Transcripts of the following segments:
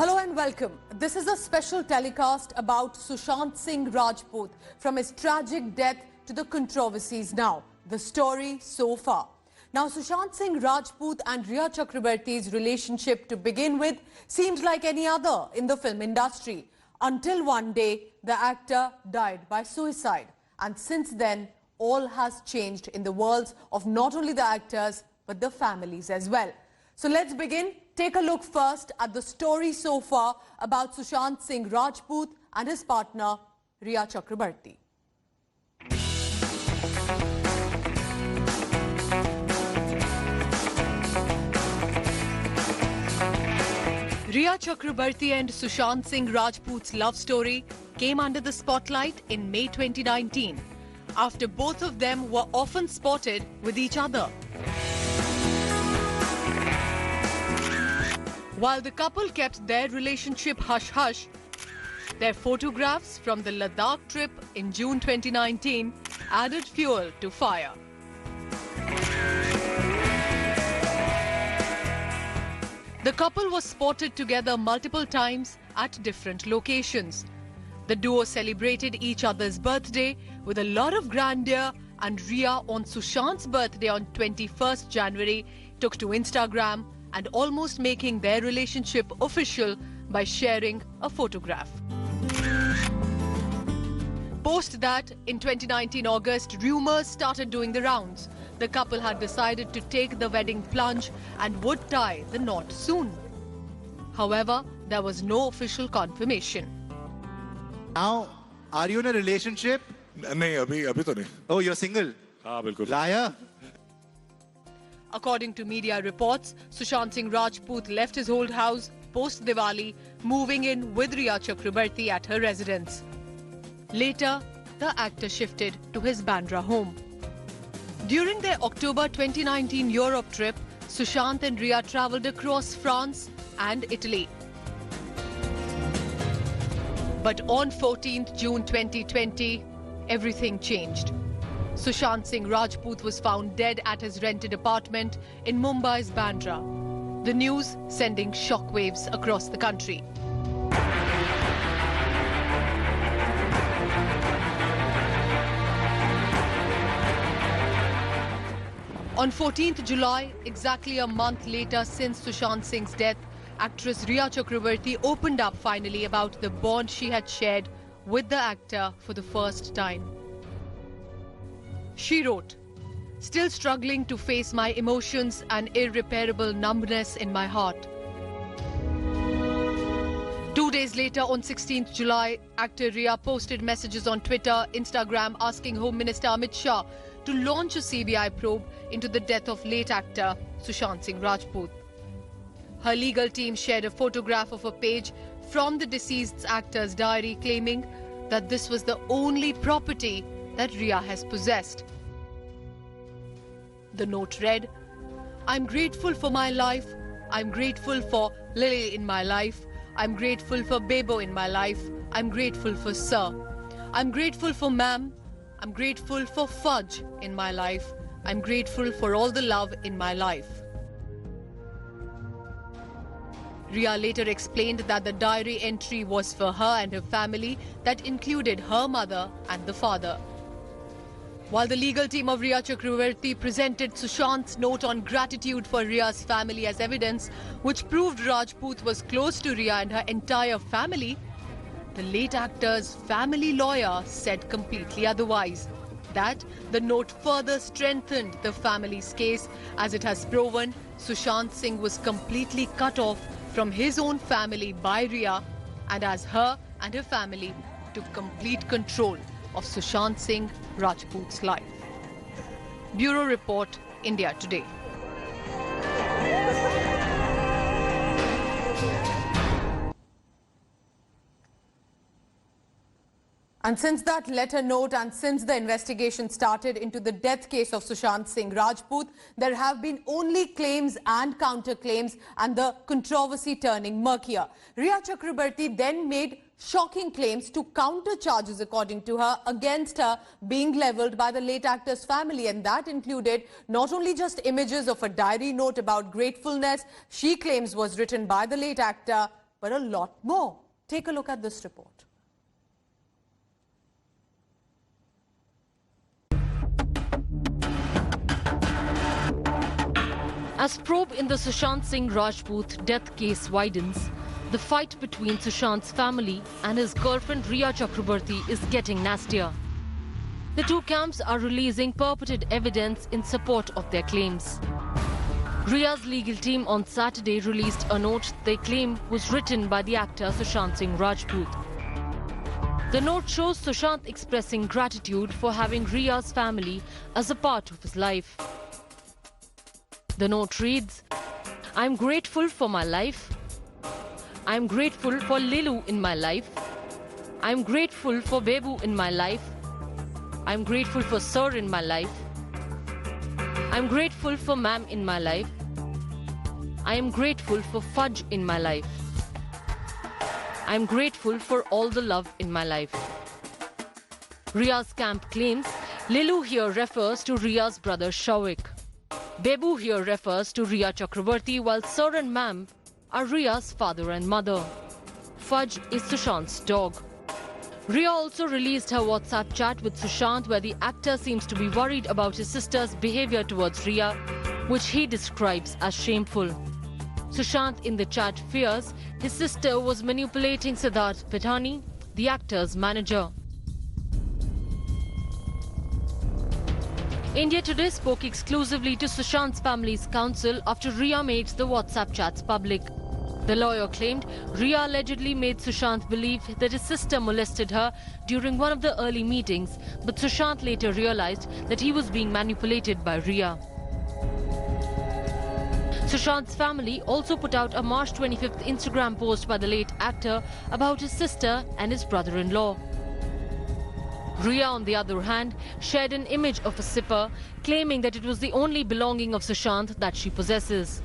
Hello and welcome. This is a special telecast about Sushant Singh Rajput, from his tragic death to the controversies now. The story so far. Now, Sushant Singh Rajput and Rhea Chakrabarti's relationship to begin with seemed like any other in the film industry, until one day the actor died by suicide. And since then, all has changed in the worlds of not only the actors but the families as well. So let's begin. Take a look first at the story so far about Sushant Singh Rajput and his partner Rhea Chakrabarti. Rhea Chakrabarti and Sushant Singh Rajput's love story came under the spotlight in May 2019, after both of them were often spotted with each other. While the couple kept their relationship hush-hush, their photographs from the Ladakh trip in June 2019 added fuel to fire. The couple was spotted together multiple times at different locations. The duo celebrated each other's birthday with a lot of grandeur, and Rhea, on Sushant's birthday on 21st January, took to Instagram and almost making their relationship official by sharing a photograph. Post that, in 2019 August, rumours started doing the rounds. The couple had decided to take the wedding plunge and would tie the knot soon. However, there was no official confirmation. Now, are you in a relationship? नहीं अभी तो नहीं. Oh, you're single? हाँ बिल्कुल. Liar. According to media reports, Sushant Singh Rajput left his old house post-Diwali, moving in with Rhea Chakrabarti at her residence. Later, the actor shifted to his Bandra home. During their October 2019 Europe trip, Sushant and Rhea travelled across France and Italy. But on 14th June 2020, everything changed. Sushant Singh Rajput was found dead at his rented apartment in Mumbai's Bandra. The news sending shockwaves across the country. On 14th July, exactly a month later since Sushant Singh's death, actress Rhea Chakrabarti opened up finally about the bond she had shared with the actor for the first time. She wrote, "Still struggling to face my emotions and irreparable numbness in my heart." 2 days later, on 16th July, actor Rhea posted messages on Twitter, Instagram, asking Home Minister Amit Shah to launch a CBI probe into the death of late actor Sushant Singh Rajput. Her legal team shared a photograph of a page from the deceased actor's diary, claiming that this was the only property that Rhea has possessed. The note read, "I'm grateful for my life. I'm grateful for Lily in my life. I'm grateful for Bebo in my life. I'm grateful for Sir. I'm grateful for Ma'am. I'm grateful for Fudge in my life. I'm grateful for all the love in my life." Rhea later explained that the diary entry was for her and her family, that included her mother and the father. While the legal team of Rhea Chakrabarti presented Sushant's note on gratitude for Rhea's family as evidence, which proved Rajput was close to Rhea and her entire family, the late actor's family lawyer said completely otherwise. That the note further strengthened the family's case, as it has proven Sushant Singh was completely cut off from his own family by Rhea, and as her and her family took complete control of Sushant Singh Rajput's life. Bureau Report, India Today. And since that letter note and since the investigation started into the death case of Sushant Singh Rajput, there have been only claims and counterclaims, and the controversy turning murkier. Rhea Chakrabarti then made shocking claims to counter charges, according to her, against her being levelled by the late actor's family, and that included not only just images of a diary note about gratefulness she claims was written by the late actor, but a lot more. Take a look at this report. As probe in the Sushant Singh Rajput death case widens, the fight between Sushant's family and his girlfriend Rhea Chakraborty is getting nastier. The two camps are releasing purported evidence in support of their claims. Rhea's legal team on Saturday released a note they claim was written by the actor Sushant Singh Rajput. The note shows Sushant expressing gratitude for having Rhea's family as a part of his life. The note reads, "I'm grateful for my life. I'm grateful for Lilu in my life. I'm grateful for Bebu in my life. I'm grateful for Sir in my life. I'm grateful for Ma'am in my life. I am grateful for Fudge in my life. I'm grateful for all the love in my life." Rhea's camp claims Lilu here refers to Rhea's brother Shawik. Bebu here refers to Rhea Chakraborty, while Sir and Ma'am are Rhea's father and mother. Fudge is Sushant's dog. Rhea also released her WhatsApp chat with Sushant, where the actor seems to be worried about his sister's behavior towards Rhea, which he describes as shameful. Sushant in the chat fears his sister was manipulating Siddharth Pithani, the actor's manager. India Today spoke exclusively to Sushant's family's counsel after Rhea made the WhatsApp chats public. The lawyer claimed Rhea allegedly made Sushant believe that his sister molested her during one of the early meetings, but Sushant later realized that he was being manipulated by Rhea. Sushant's family also put out a March 25th Instagram post by the late actor about his sister and his brother-in-law. Rhea, on the other hand, shared an image of a sipper, claiming that it was the only belonging of Sushant that she possesses,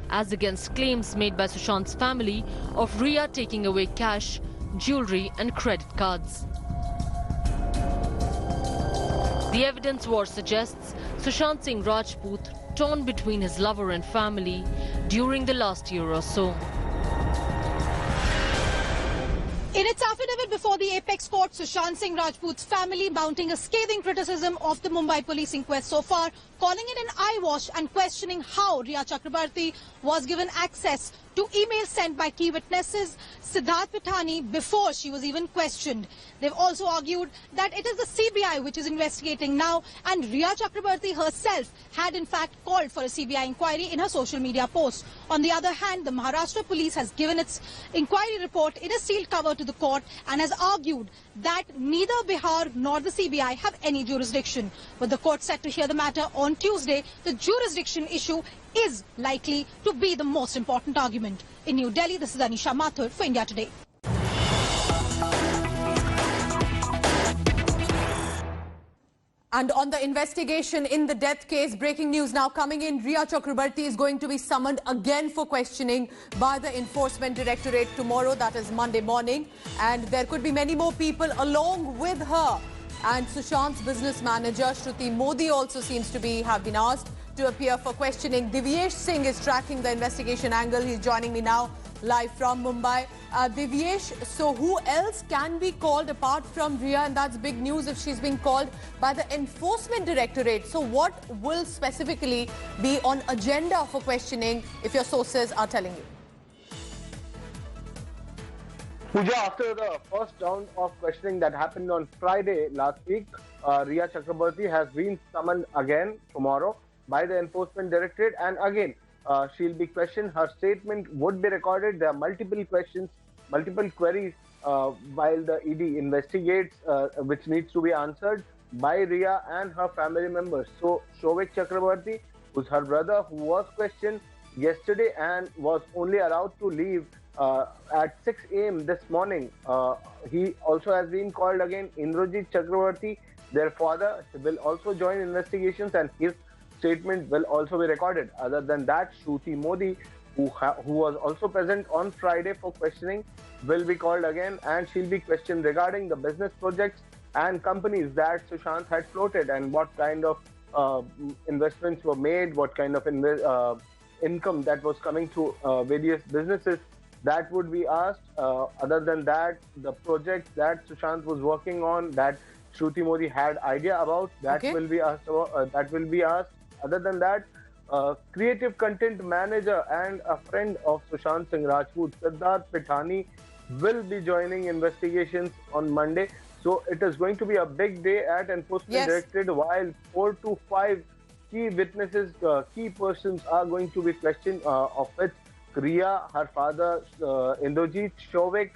as against claims made by Sushant's family of Rhea taking away cash, jewelry and credit cards. The evidence war suggests Sushant Singh Rajput torn between his lover and family during the last year or so. In its affidavit before the Apex Court, Sushant Singh Rajput's family mounting a scathing criticism of the Mumbai police inquest so far, calling it an eyewash and questioning how Rhea Chakraborty was given access to emails sent by key witnesses Siddharth Pithani before she was even questioned. They've also argued that it is the CBI which is investigating now, and Rhea Chakraborty herself had in fact called for a CBI inquiry in her social media post. On the other hand, the Maharashtra police has given its inquiry report in a sealed cover to the court and has argued that neither Bihar nor the CBI have any jurisdiction. But the court set to hear the matter on Tuesday. The jurisdiction issue is likely to be the most important argument. In New Delhi, this is Anisha Mathur for India Today. And on the investigation in the death case, breaking news now coming in, Rhea Chakraborty is going to be summoned again for questioning by the Enforcement Directorate tomorrow, that is Monday morning. And there could be many more people along with her. And Sushant's business manager, Shruti Modi, also seems to have been asked to appear for questioning. Divyesh Singh is tracking the investigation angle. He's joining me now live from Mumbai. Divyesh, so who else can be called apart from Rhea? And that's big news if she's being called by the Enforcement Directorate. So what will specifically be on agenda for questioning if your sources are telling you? Pooja, after the first round of questioning that happened on Friday last week, Rhea Chakraborty has been summoned again tomorrow by the Enforcement Directorate, and again she'll be questioned. Her statement would be recorded. There are multiple questions, multiple queries while the ED investigates, which needs to be answered by Rhea and her family members. So Shawik Chakraborty, who's her brother, who was questioned yesterday and was only allowed to leave at 6 a.m. this morning. He also has been called again. Indrajit Chakraborty, their father, will also join investigations, and his statement will also be recorded. Other than that, Shruti Modi, who was also present on Friday for questioning, will be called again, and she'll be questioned regarding the business projects and companies that Sushant had floated, and what kind of investments were made, what kind of income that was coming through various businesses that would be asked. Other than that, the project that Sushant was working on, that Shruti Modi had idea about, that Okay. will be asked about, that will be asked. Other than that, creative content manager and a friend of Sushant Singh Rajput, Siddharth Pithani, will be joining investigations on Monday. So it is going to be a big day at Enforcement Yes. Directorate, while 4 to 5 key witnesses, key persons are going to be questioned, of which Riya, her father, Indrajit, Shovik,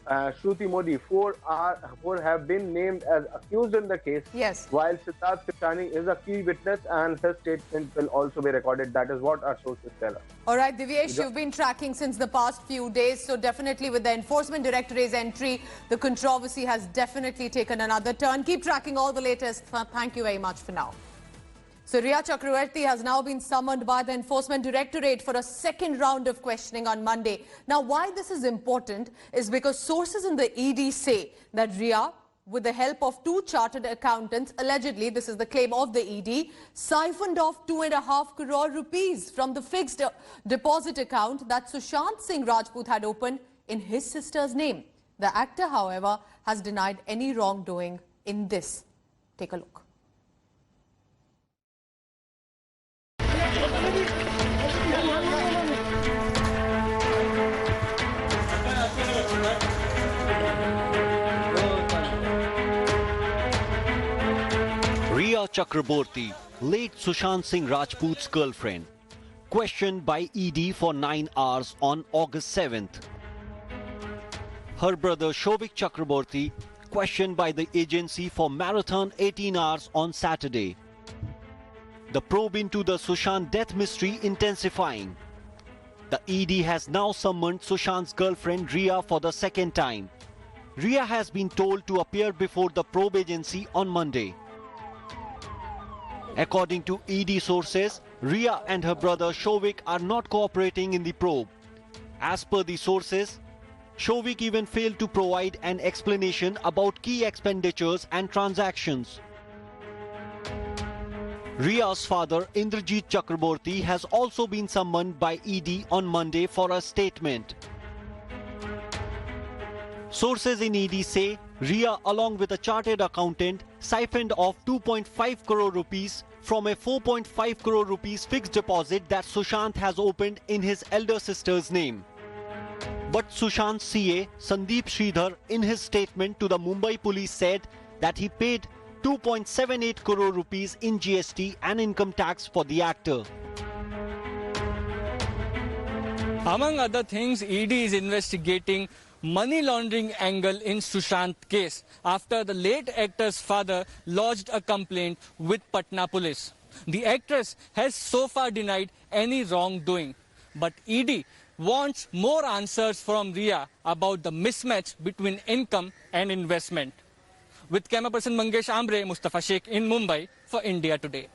Shruti Modi, four have been named as accused in the case. Yes. While Siddharth Pithani is a key witness and his statement will also be recorded. That is what our sources tell us. All right, Divyesh, you've been tracking since the past few days, so definitely with the Enforcement Directorate's entry, the controversy has definitely taken another turn. Keep tracking all the latest. Thank you very much for now. So Riya Chakrabarti has now been summoned by the Enforcement Directorate for a second round of questioning on Monday. Now, why this is important is because sources in the ED say that Riya, with the help of two chartered accountants, allegedly, this is the claim of the ED, siphoned off 2.5 crore rupees from the fixed deposit account that Sushant Singh Rajput had opened in his sister's name. The actor, however, has denied any wrongdoing in this. Take a look. Riya Chakraborty, late Sushant Singh Rajput's girlfriend, questioned by ED for 9 hours on August 7th. Her brother Shovik Chakraborty, questioned by the agency for marathon 18 hours on Saturday. The probe into the Sushant death mystery intensifying. The ED has now summoned Sushant's girlfriend Riya for the second time. Riya has been told to appear before the probe agency on Monday. According to ED sources, Riya and her brother Shovik are not cooperating in the probe. As per the sources, Shovik even failed to provide an explanation about key expenditures and transactions. Riya's father Indrajit Chakraborty has also been summoned by ED on Monday for a statement. Sources in ED say Riya, along with a chartered accountant, siphoned off 2.5 crore rupees from a 4.5 crore rupees fixed deposit that Sushant has opened in his elder sister's name. But Sushant's CA, Sandeep Sridhar, in his statement to the Mumbai police said that he paid 2.78 crore rupees in GST and income tax for the actor. Among other things, ED is investigating money laundering angle in Sushant case after the late actor's father lodged a complaint with Patna police. The actress has so far denied any wrongdoing, but ED wants more answers from Riya about the mismatch between income and investment. With camera person Mangesh Ambre, Mustafa Sheikh in Mumbai for India Today.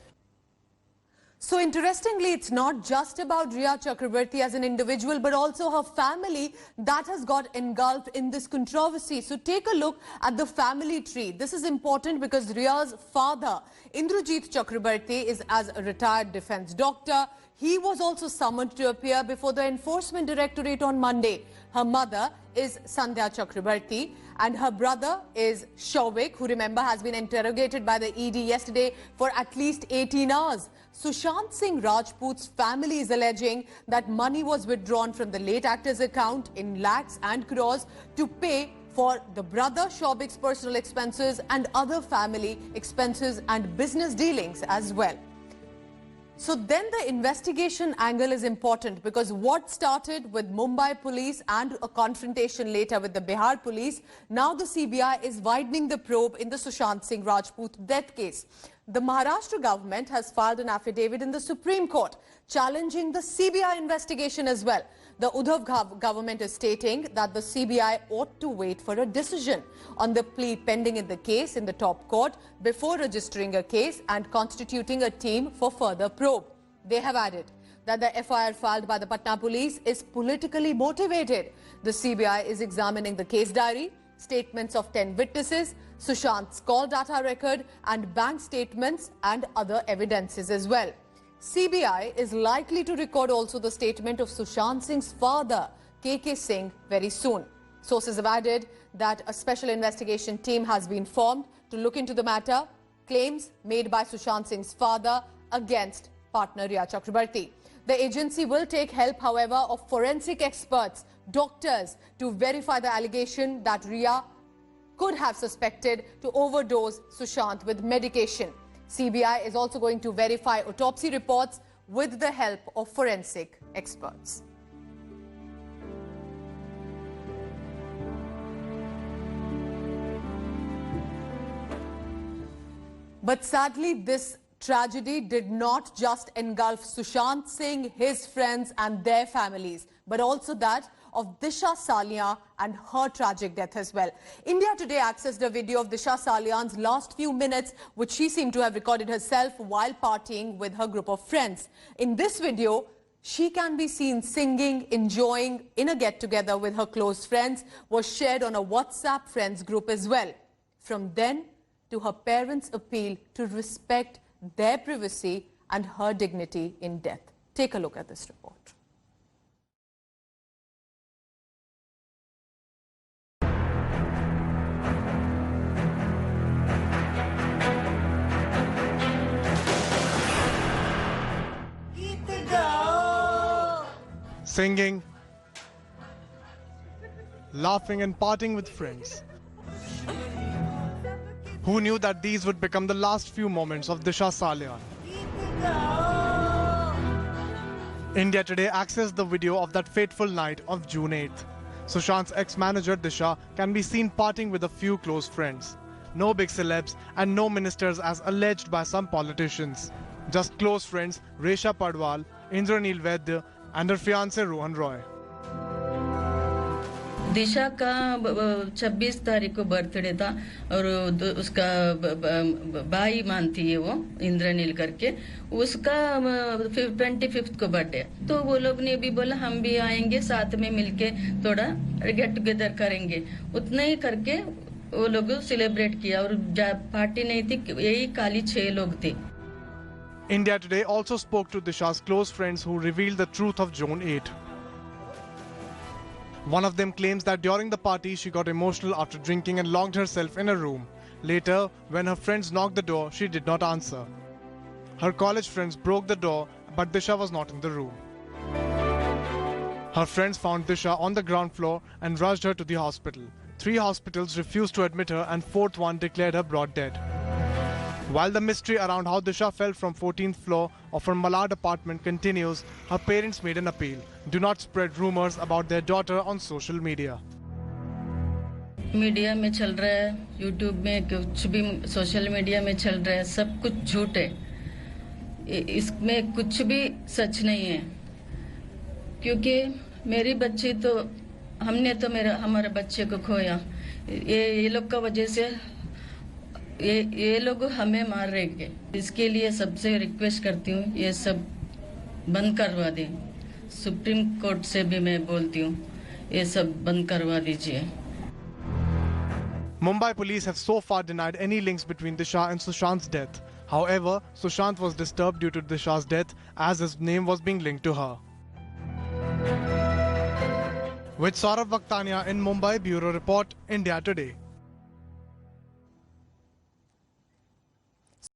So interestingly, it's not just about Riya Chakrabarty as an individual, but also her family that has got engulfed in this controversy. So take a look at the family tree. This is important because Riya's father, Indrajit Chakrabarty, is as a retired defense doctor. He was also summoned to appear before the Enforcement Directorate on Monday. Her mother is Sandhya Chakrabarty and her brother is Shovik, who, remember, has been interrogated by the ED yesterday for at least 18 hours. Sushant Singh Rajput's family is alleging that money was withdrawn from the late actor's account in lakhs and crores to pay for the brother Shovik's personal expenses and other family expenses and business dealings as well. So then the investigation angle is important because what started with Mumbai police and a confrontation later with the Bihar police, now the CBI is widening the probe in the Sushant Singh Rajput death case. The Maharashtra government has filed an affidavit in the Supreme Court challenging the CBI investigation as well. The Uddhav government is stating that the CBI ought to wait for a decision on the plea pending in the case in the top court before registering a case and constituting a team for further probe. They have added that the FIR filed by the Patna police is politically motivated. The CBI is examining the case diary, statements of 10 witnesses, Sushant's call data record and bank statements and other evidences as well. CBI is likely to record also the statement of Sushant Singh's father KK Singh very soon. Sources have added that a special investigation team has been formed to look into the matter, claims made by Sushant Singh's father against partner Rhea Chakrabarti. The agency will take help, however, of forensic experts, doctors, to verify the allegation that Rhea could have suspected to overdose Sushant with medication. CBI is also going to verify autopsy reports with the help of forensic experts. But sadly, this tragedy did not just engulf Sushant Singh, his friends and their families, but also that of Disha Salian and her tragic death as well. India Today accessed a video of Disha Salian's last few minutes, which she seemed to have recorded herself while partying with her group of friends. In this video, she can be seen singing, enjoying in a get-together with her close friends, was shared on a WhatsApp friends group as well. From then to her parents' appeal to respect their privacy and her dignity in death. Take a look at this report. Singing, laughing and partying with friends. Who knew that these would become the last few moments of Disha Salian? India Today accessed the video of that fateful night of June 8th. Sushant's ex-manager Disha can be seen partying with a few close friends. No big celebs and no ministers as alleged by some politicians. Just close friends Resha Padwal, Indranil Vaidya and her fiancé Rohan Roy. दिशा का 26 तारीख को birthday था और उसका भाई मानती है वो इंद्रनील करके उसका 25 को बर्थडे तो वो लोग ने भी बोला हम भी आएंगे साथ में मिलके थोड़ा गेट टुगेदर करेंगे उतना ही करके वो लोग सेलिब्रेट किया और पार्टी नहीं थी यही खाली 6 लोग थे. India Today also spoke to Disha's close friends who revealed the truth of June 8. One of them claims that during the party she got emotional after drinking and locked herself in a room. Later, when her friends knocked the door, she did not answer. Her college friends broke the door, but Disha was not in the room. Her friends found Disha on the ground floor and rushed her to the hospital. 3 hospitals refused to admit her and 4th one declared her brought dead. While the mystery around how Disha fell from 14th floor of her Malad apartment continues, her parents made an appeal. Do not spread rumors about their daughter on social media. Media में चल रहा है, YouTube में कुछ भी social media में चल रहा है, सब कुछ झूठ है. इसमें कुछ भी सच नहीं है. क्योंकि मेरी बच्ची तो हमने तो हमारे बच्चे को खोया. ये लोग का वजह से ये लोग हमें मार रहे हैं. इसके लिए सबसे रिक्वेस्ट करती हूँ ये सब बंद करवा दें. सुप्रीम कोर्ट से भी मैं बोलती हूँ ये सब बंद करवा दीजिए. Mumbai police have so far denied any links between Disha and Sushant's death. However, Sushant was disturbed due to Disha's death as his name was being linked to her. With Saurav Vaktania in Mumbai, Bureau Report, India Today.